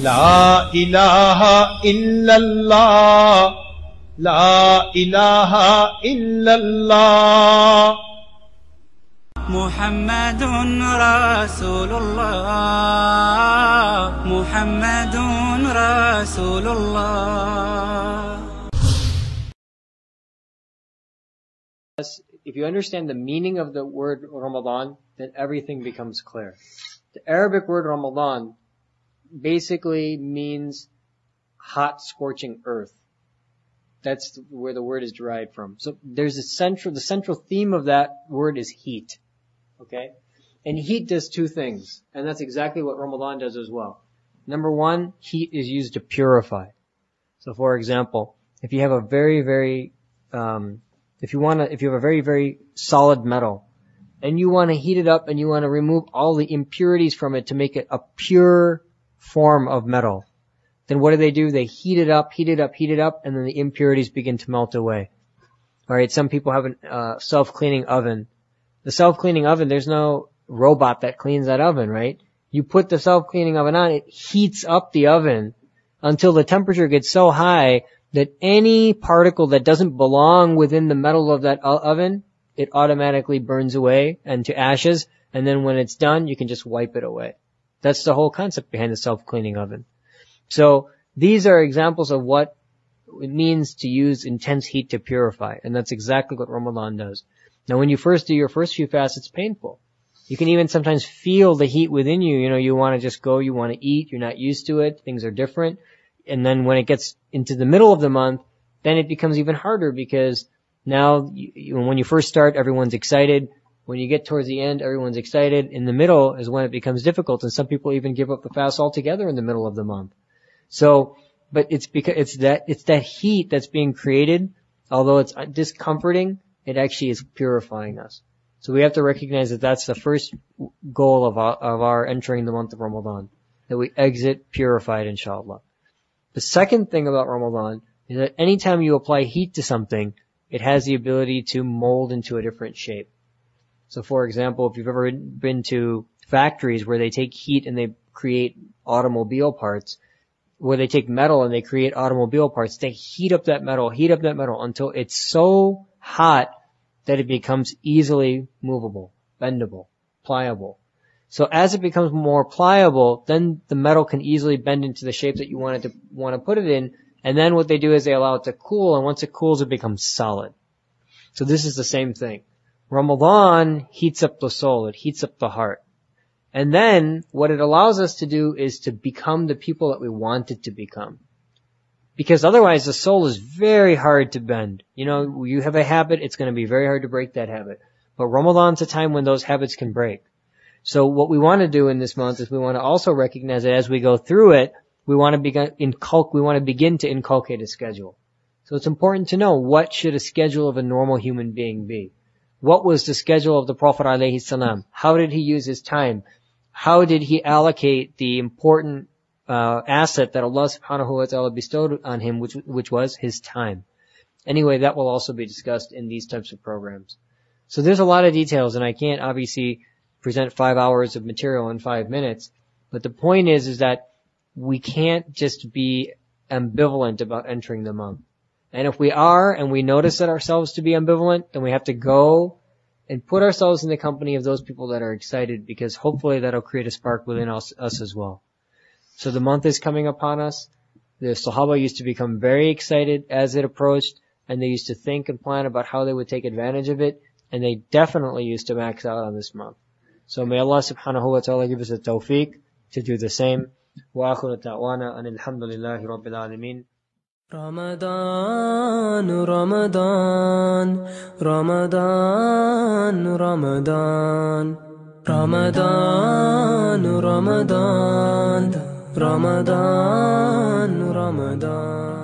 La ilaha illallah, La ilaha illallah. Muhammadun Rasulullah, Muhammadun Rasulullah. If you understand the meaning of the word Ramadan, then everything becomes clear. The Arabic word Ramadan basically means hot, scorching earth. That's where the word is derived from. So there's the central theme of that word is heat. Okay? And heat does two things. And that's exactly what Ramadan does as well. Number one, heat is used to purify. So for example, if you have a very solid metal, and you want to heat it up and you want to remove all the impurities from it to make it a pure form of metal, then what do? They heat it up, and then the impurities begin to melt away. Alright, some people have a self-cleaning oven. The self-cleaning oven, there's no robot that cleans that oven, right? You put the self-cleaning oven on, it heats up the oven until the temperature gets so high that any particle that doesn't belong within the metal of that oven, it automatically burns away into ashes, and then when it's done, you can just wipe it away. That's the whole concept behind the self-cleaning oven. So these are examples of what it means to use intense heat to purify, and that's exactly what Ramadan does. Now when you first do your first few fasts, it's painful. You can even sometimes feel the heat within you. You know, you want to just go, you want to eat, you're not used to it, things are different. And then when it gets into the middle of the month, then it becomes even harder because now when you first start, everyone's excited. When you get towards the end, everyone's excited. In the middle is when it becomes difficult, and some people even give up the fast altogether in the middle of the month. So, but it's because it's that heat that's being created. Although it's discomforting, it actually is purifying us. So we have to recognize that that's the first goal of our entering the month of Ramadan, that we exit purified, inshallah. The second thing about Ramadan is that anytime you apply heat to something, it has the ability to mold into a different shape. So for example, if you've ever been to factories where they take heat and they create automobile parts, where they take metal and they create automobile parts, they heat up that metal until it's so hot that it becomes easily movable, bendable, pliable. So as it becomes more pliable, then the metal can easily bend into the shape that you want to put it in. And then what they do is they allow it to cool, and once it cools, it becomes solid. So this is the same thing. Ramadan heats up the soul, it heats up the heart. And then what it allows us to do is to become the people that we wanted to become. Because otherwise the soul is very hard to bend. You know, you have a habit, it's going to be very hard to break that habit. But Ramadan's a time when those habits can break. So what we want to do in this month is we want to also recognize that as we go through it, we want to begin to inculcate a schedule. So it's important to know, what should a schedule of a normal human being be? What was the schedule of the Prophet alayhi salam? How did he use his time? How did he allocate the important asset that Allah subhanahu wa ta'ala bestowed on him, which was his time? Anyway, that will also be discussed in these types of programs. So there's a lot of details, and I can't obviously present 5 hours of material in 5 minutes. But the point is that we can't just be ambivalent about entering the month. And if we are, and we notice that ourselves to be ambivalent, then we have to go and put ourselves in the company of those people that are excited, because hopefully that'll create a spark within us as well. So the month is coming upon us. The Sahaba used to become very excited as it approached, and they used to think and plan about how they would take advantage of it, and they definitely used to max out on this month. So may Allah subhanahu wa ta'ala give us the tawfiq to do the same. Wa akhiru ta'wana and alhamdulillahi rabbil alameen. Ramadan, Ramadan, Ramadan, Ramadan, Ramadan, Ramadan, Ramadan, Ramadan.